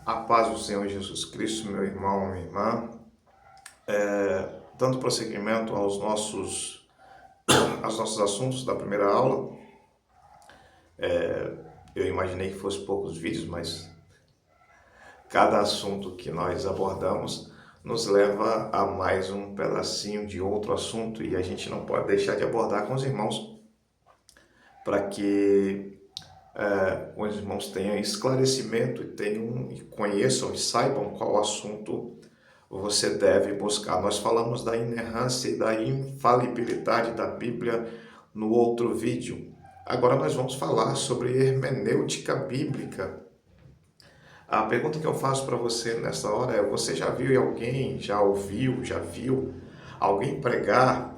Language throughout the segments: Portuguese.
A paz do Senhor Jesus Cristo, meu irmão, minha irmã. Dando prosseguimento aos nossos assuntos da primeira aula, eu imaginei que fosse poucos vídeos, mas cada assunto que nós abordamos nos leva a mais um pedacinho de outro assunto e a gente não pode deixar de abordar com os irmãos para que os irmãos tenham esclarecimento e conheçam e saibam qual assunto você deve buscar. Nós falamos da inerrância e da infalibilidade da Bíblia no outro vídeo. Agora nós vamos falar sobre hermenêutica bíblica. A pergunta que eu faço para você nessa hora é: você já viu alguém, já ouviu, já viu alguém pregar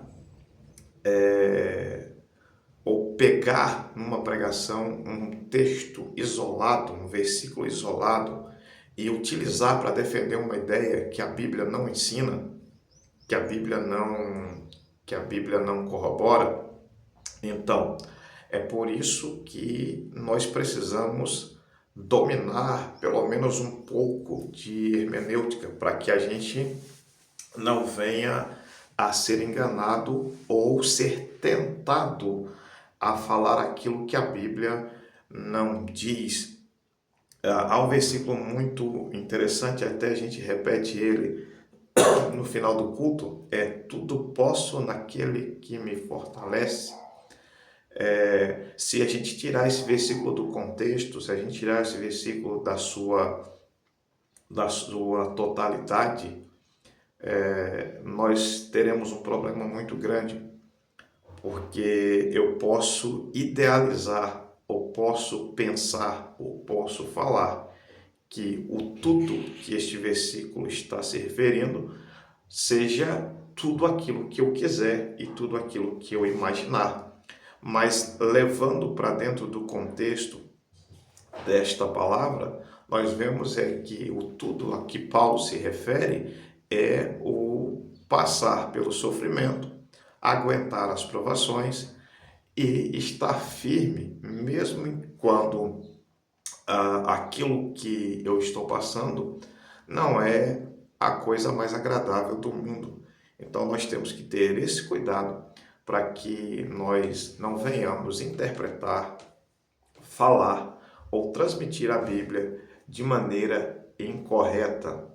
ou pegar numa pregação um texto isolado, um versículo isolado e utilizar para defender uma ideia que a Bíblia não ensina, que a Bíblia não corrobora? Então, é por isso que nós precisamos dominar pelo menos um pouco de hermenêutica para que a gente não venha a ser enganado ou ser tentado a falar aquilo que a Bíblia não diz. Há um versículo muito interessante, até a gente repete ele no final do culto: tudo posso naquele que me fortalece. Se a gente tirar esse versículo do contexto, se a gente tirar esse versículo da sua totalidade, nós teremos um problema muito grande, porque eu posso idealizar, ou posso pensar, ou posso falar que o tudo que este versículo está se referindo seja tudo aquilo que eu quiser e tudo aquilo que eu imaginar. Mas levando para dentro do contexto desta palavra, nós vemos que o tudo a que Paulo se refere é o passar pelo sofrimento, aguentar as provações e estar firme, mesmo quando aquilo que eu estou passando não é a coisa mais agradável do mundo. Então nós temos que ter esse cuidado para que nós não venhamos interpretar, falar ou transmitir a Bíblia de maneira incorreta.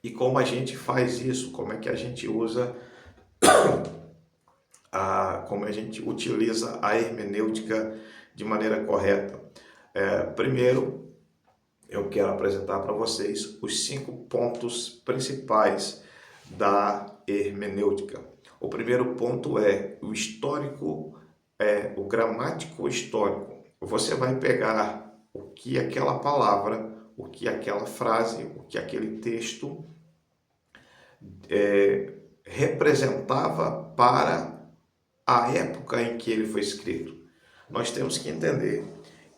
E como a gente faz isso? Como é que a gente usa como a gente utiliza a hermenêutica de maneira correta? Primeiro, eu quero apresentar para vocês os 5 pontos principais da hermenêutica. O primeiro ponto é o histórico, o gramático histórico. Você vai pegar o que aquela palavra, o que aquela frase, o que aquele texto representava para a época em que ele foi escrito. Nós temos que entender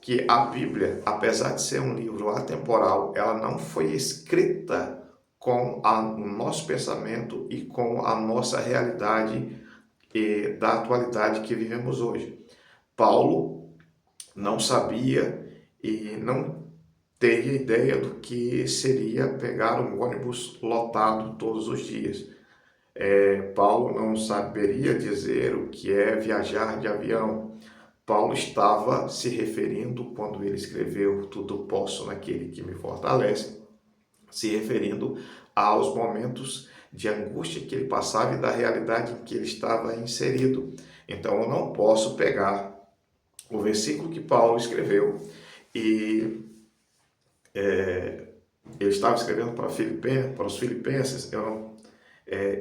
que a Bíblia, apesar de ser um livro atemporal, ela não foi escrita com o nosso pensamento e com a nossa realidade da atualidade que vivemos hoje. Paulo não sabia e não teria ideia do que seria pegar um ônibus lotado todos os dias. Paulo não saberia dizer o que é viajar de avião. Paulo estava se referindo, quando ele escreveu tudo posso naquele que me fortalece, se referindo aos momentos de angústia que ele passava e da realidade em que ele estava inserido. Então eu não posso pegar o versículo que Paulo escreveu e ele estava escrevendo para os filipenses,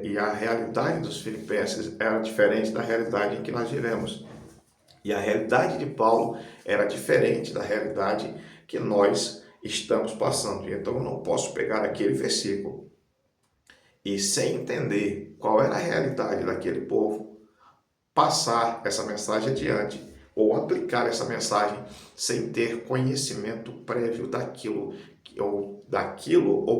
e a realidade dos filipenses era diferente da realidade em que nós vivemos. E a realidade de Paulo era diferente da realidade que nós estamos passando. Então eu não posso pegar aquele versículo e, sem entender qual era a realidade daquele povo, passar essa mensagem adiante ou aplicar essa mensagem sem ter conhecimento prévio daquilo ou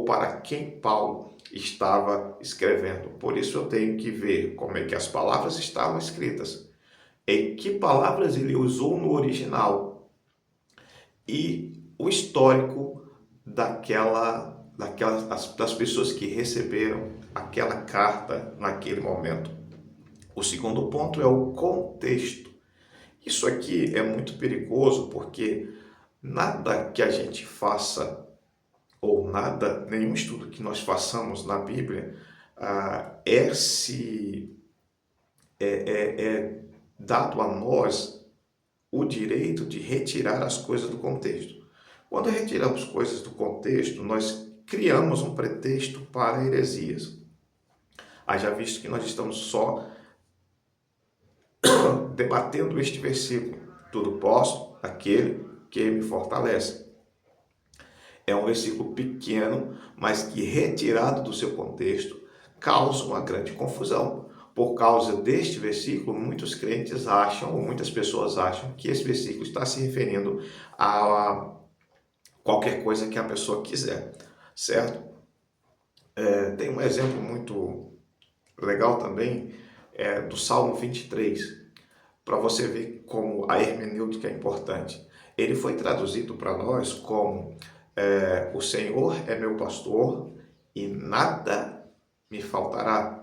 para quem Paulo estava escrevendo. Por isso eu tenho que ver como é que as palavras estavam escritas, em que palavras ele usou no original e o histórico das pessoas que receberam aquela carta naquele momento. O segundo ponto é o contexto. Isso aqui é muito perigoso porque nada que a gente faça, ou nada, nenhum estudo que nós façamos na Bíblia é dado a nós o direito de retirar as coisas do contexto. Quando retiramos coisas do contexto, nós criamos um pretexto para heresias. Haja visto que nós estamos só debatendo este versículo. Tudo posso naquele que me fortalece. É um versículo pequeno, mas que retirado do seu contexto causa uma grande confusão. Por causa deste versículo, muitos crentes acham, ou muitas pessoas acham, que esse versículo está se referindo a qualquer coisa que a pessoa quiser, certo? Tem um exemplo muito legal também, do Salmo 23, para você ver como a hermenêutica é importante. Ele foi traduzido para nós como o Senhor é meu pastor e nada me faltará.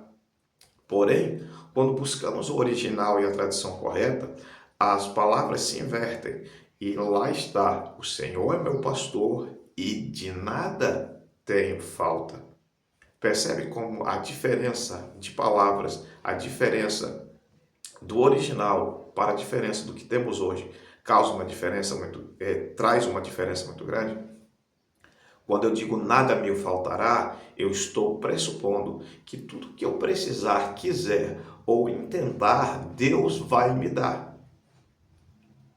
Porém, quando buscamos o original e a tradução correta, as palavras se invertem. E lá está, o Senhor é meu pastor e de nada tenho falta. Percebe como a diferença de palavras, a diferença do original para a diferença do que temos hoje, traz uma diferença muito grande? Quando eu digo nada me faltará, eu estou pressupondo que tudo que eu precisar, quiser ou intentar, Deus vai me dar.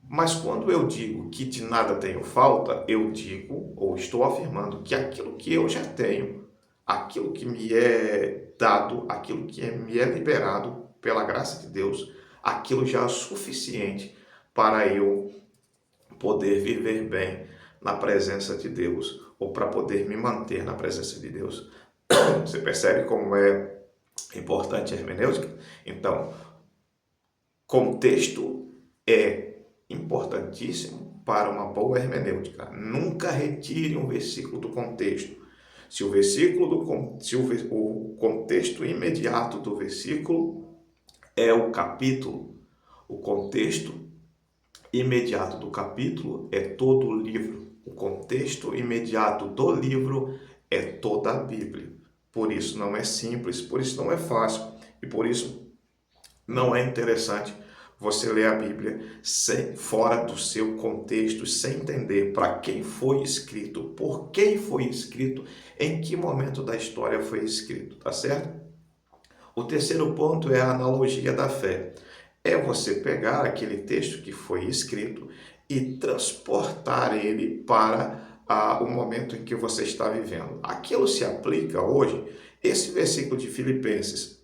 Mas quando eu digo que de nada tenho falta, eu digo ou estou afirmando que aquilo que eu já tenho, aquilo que me é dado, aquilo que me é liberado pela graça de Deus, aquilo já é suficiente para eu poder viver bem na presença de Deus, ou para poder me manter na presença de Deus. Você percebe como é importante a hermenêutica? Então, contexto é importantíssimo para uma boa hermenêutica. Nunca retire um versículo do contexto. Se o contexto imediato do versículo é o capítulo, o contexto imediato do capítulo é todo o livro. O contexto imediato do livro é toda a Bíblia. Por isso não é simples, por isso não é fácil e por isso não é interessante você ler a Bíblia fora do seu contexto, sem entender para quem foi escrito, por quem foi escrito, em que momento da história foi escrito, tá certo? O terceiro ponto é a analogia da fé. É você pegar aquele texto que foi escrito e transportar ele para o momento em que você está vivendo. Aquilo se aplica hoje, esse versículo de Filipenses,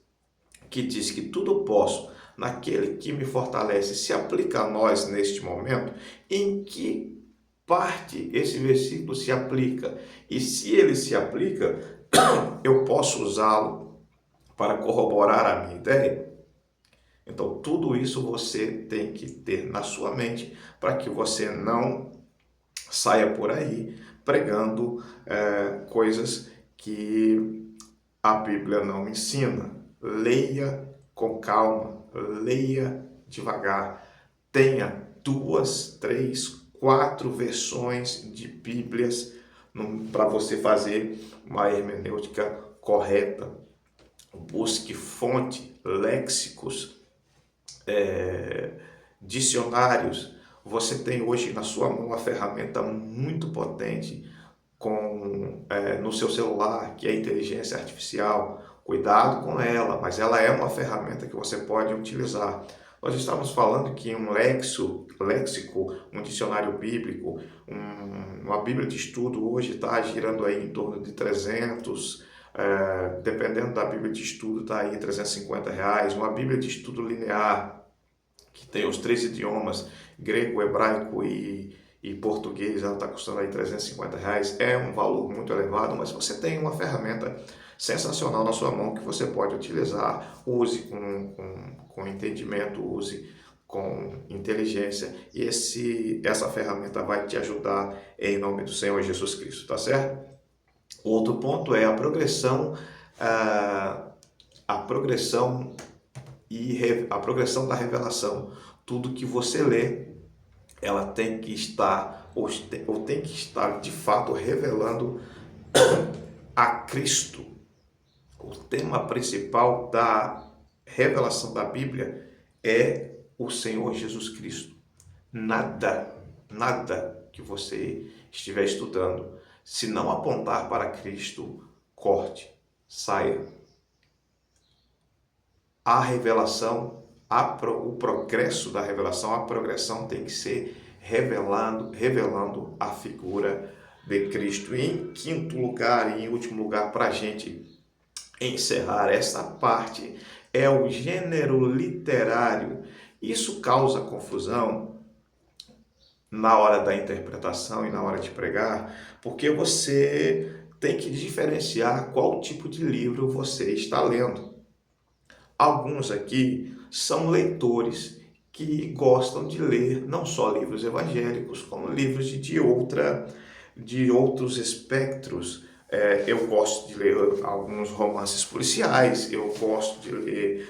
que diz que tudo posso naquele que me fortalece, se aplica a nós neste momento. Em que parte esse versículo se aplica? E se ele se aplica, eu posso usá-lo para corroborar a minha ideia? Então, tudo isso você tem que ter na sua mente para que você não saia por aí pregando coisas que a Bíblia não ensina. Leia com calma, leia devagar, tenha 2, 3, 4 versões de Bíblias para você fazer uma hermenêutica correta. Busque fonte, léxicos, dicionários. Você tem hoje na sua mão uma ferramenta muito potente no seu celular, que é a inteligência artificial. Cuidado com ela, mas ela é uma ferramenta que você pode utilizar. Nós estamos falando que um léxico, um dicionário bíblico, uma Bíblia de estudo hoje está girando aí em torno de 300, dependendo da Bíblia de estudo, está aí R$350. Uma Bíblia de estudo linear, que tem os 3 idiomas, grego, hebraico e português, ela está custando aí R$350. É um valor muito elevado, mas você tem uma ferramenta sensacional na sua mão que você pode utilizar. Use com entendimento, use com inteligência, e essa ferramenta vai te ajudar em nome do Senhor Jesus Cristo, tá certo? Outro ponto é ah, a progressão a progressão da revelação. Tudo que você lê, ela tem que estar ou tem que estar de fato revelando a Cristo. O tema principal da revelação da Bíblia é o Senhor Jesus Cristo. Nada que você estiver estudando, se não apontar para Cristo, corte, saia. A revelação, o progresso da revelação, a progressão tem que ser revelando a figura de Cristo. E em quinto lugar, e em último lugar, para a gente encerrar essa parte, é o gênero literário. Isso causa confusão na hora da interpretação e na hora de pregar, porque você tem que diferenciar qual tipo de livro você está lendo. Alguns aqui são leitores que gostam de ler não só livros evangélicos, como livros de outros espectros. Eu gosto de ler alguns romances policiais, eu gosto de ler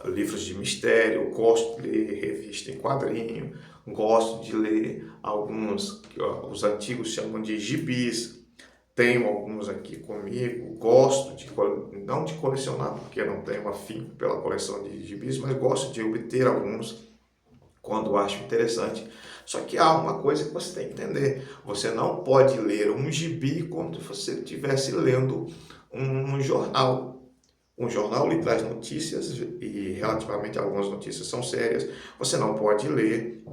livros de mistério, gosto de ler revista em quadrinho, gosto de ler alguns que os antigos chamam de gibis. Tenho alguns aqui comigo, gosto não de colecionar, porque não tenho afinco pela coleção de gibis, mas gosto de obter alguns quando acho interessante. Só que há uma coisa que você tem que entender: você não pode ler um gibi como se você estivesse lendo um jornal. Um jornal lhe traz notícias e relativamente algumas notícias são sérias. Você não pode ler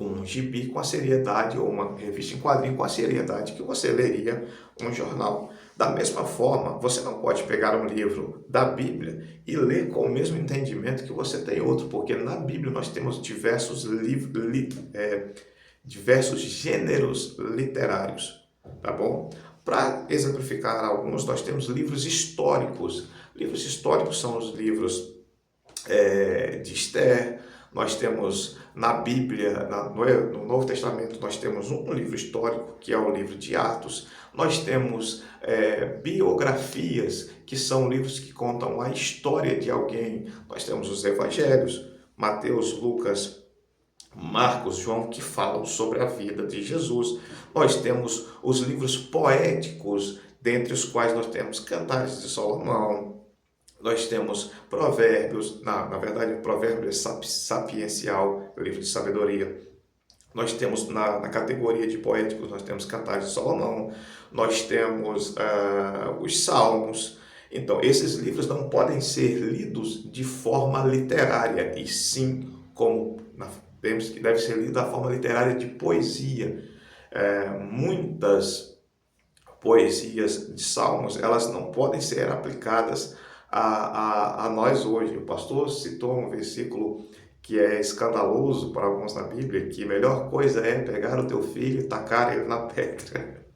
um gibi com a seriedade, ou uma revista em quadrinho com a seriedade que você leria um jornal. Da mesma forma, você não pode pegar um livro da Bíblia e ler com o mesmo entendimento que você tem outro, porque na Bíblia nós temos diversos gêneros literários, tá bom? Para exemplificar alguns, nós temos livros históricos. Livros históricos são os livros de Esther. Nós temos na Bíblia, no Novo Testamento, nós temos um livro histórico, que é o livro de Atos. Nós temos biografias, que são livros que contam a história de alguém. Nós temos os evangelhos, Mateus, Lucas, Marcos, João, que falam sobre a vida de Jesus. Nós temos os livros poéticos, dentre os quais nós temos Cantares de Salomão. Nós temos Provérbios, na verdade, Provérbios é sapiencial, livro de sabedoria. Nós temos na categoria de poéticos, nós temos Cantares de Salomão, nós temos os Salmos. Então, esses livros não podem ser lidos de forma literária, e sim como vemos que deve ser lido da forma literária de poesia. Muitas poesias de Salmos, elas não podem ser aplicadas a nós hoje. O pastor citou um versículo que é escandaloso para alguns na Bíblia, que a melhor coisa é pegar o teu filho e tacar ele na pedra.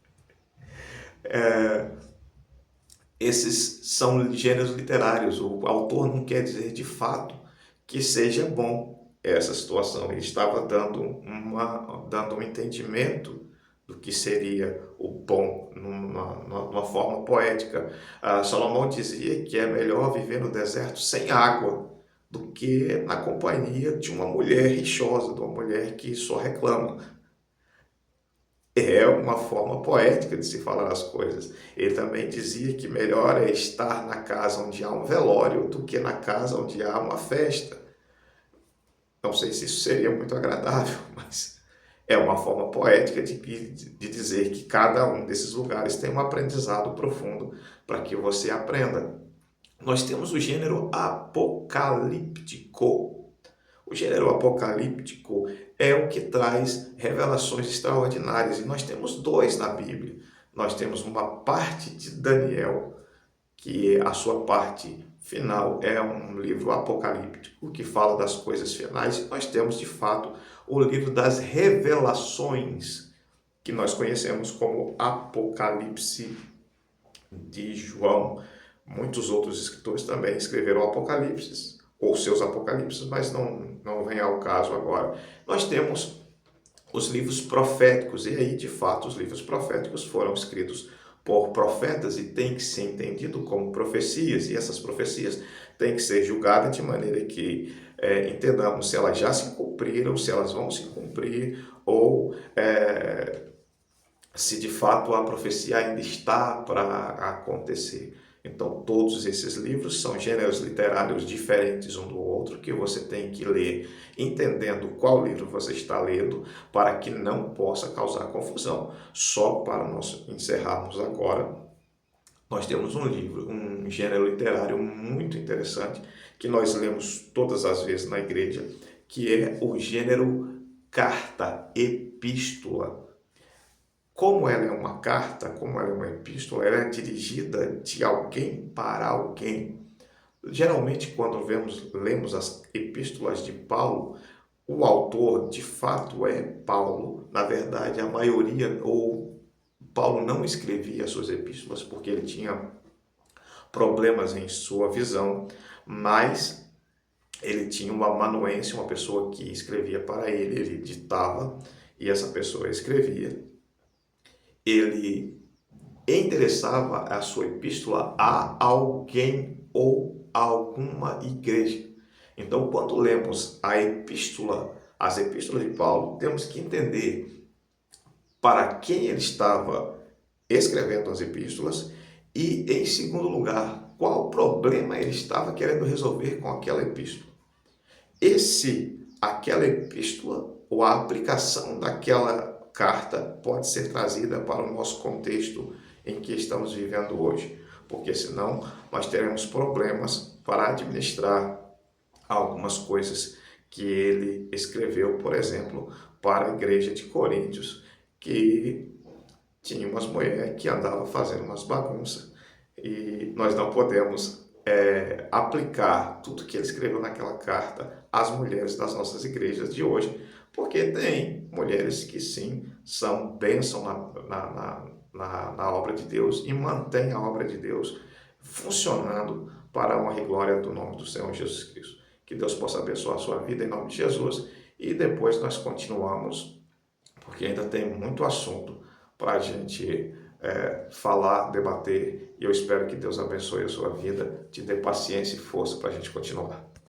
Esses são gêneros literários. O autor não quer dizer de fato que seja bom essa situação. Ele estava dando um entendimento do que seria o bom numa forma poética. Salomão dizia que é melhor viver no deserto sem água do que na companhia de uma mulher rixosa, de uma mulher que só reclama. É uma forma poética de se falar as coisas. Ele também dizia que melhor é estar na casa onde há um velório do que na casa onde há uma festa. Não sei se isso seria muito agradável, mas é uma forma poética de dizer que cada um desses lugares tem um aprendizado profundo para que você aprenda. Nós temos o gênero apocalíptico. O gênero apocalíptico é o que traz revelações extraordinárias, e nós temos dois na Bíblia. Nós temos uma parte de Daniel, que a sua parte final é um livro apocalíptico, que fala das coisas finais, e nós temos, de fato, o livro das revelações, que nós conhecemos como Apocalipse de João. Muitos outros escritores também escreveram Apocalipse. ou seus apocalipses, mas não vem ao caso agora. Nós temos os livros proféticos, e aí, de fato, os livros proféticos foram escritos por profetas e têm que ser entendido como profecias, e essas profecias têm que ser julgadas de maneira que entendamos se elas já se cumpriram, se elas vão se cumprir, ou se de fato a profecia ainda está para acontecer. Então, todos esses livros são gêneros literários diferentes um do outro, que você tem que ler entendendo qual livro você está lendo, para que não possa causar confusão. Só para nós encerrarmos agora, nós temos um livro, um gênero literário muito interessante, que nós lemos todas as vezes na igreja, que é o gênero carta, epístola. Como ela é uma carta, como ela é uma epístola, ela é dirigida de alguém para alguém. Geralmente, quando lemos as epístolas de Paulo, o autor de fato é Paulo. Na verdade, a maioria, ou Paulo não escrevia as suas epístolas porque ele tinha problemas em sua visão, mas ele tinha um amanuense, uma pessoa que escrevia para ele, ele ditava e essa pessoa escrevia. Ele endereçava a sua epístola a alguém ou a alguma igreja. Então, quando lemos as epístolas de Paulo, temos que entender para quem ele estava escrevendo as epístolas e, em segundo lugar, qual problema ele estava querendo resolver com aquela epístola. E se aquela epístola ou a aplicação daquela carta pode ser trazida para o nosso contexto em que estamos vivendo hoje, porque senão nós teremos problemas para administrar algumas coisas que ele escreveu, por exemplo, para a igreja de Coríntios, que tinha umas mulheres que andavam fazendo umas bagunças, e nós não podemos aplicar tudo que ele escreveu naquela carta às mulheres das nossas igrejas de hoje, porque tem mulheres que sim são bênção na obra de Deus e mantêm a obra de Deus funcionando para a honra e glória do nome do Senhor Jesus Cristo. Que Deus possa abençoar a sua vida em nome de Jesus, e depois nós continuamos, porque ainda tem muito assunto para a gente falar, debater, e eu espero que Deus abençoe a sua vida, te dê paciência e força para a gente continuar.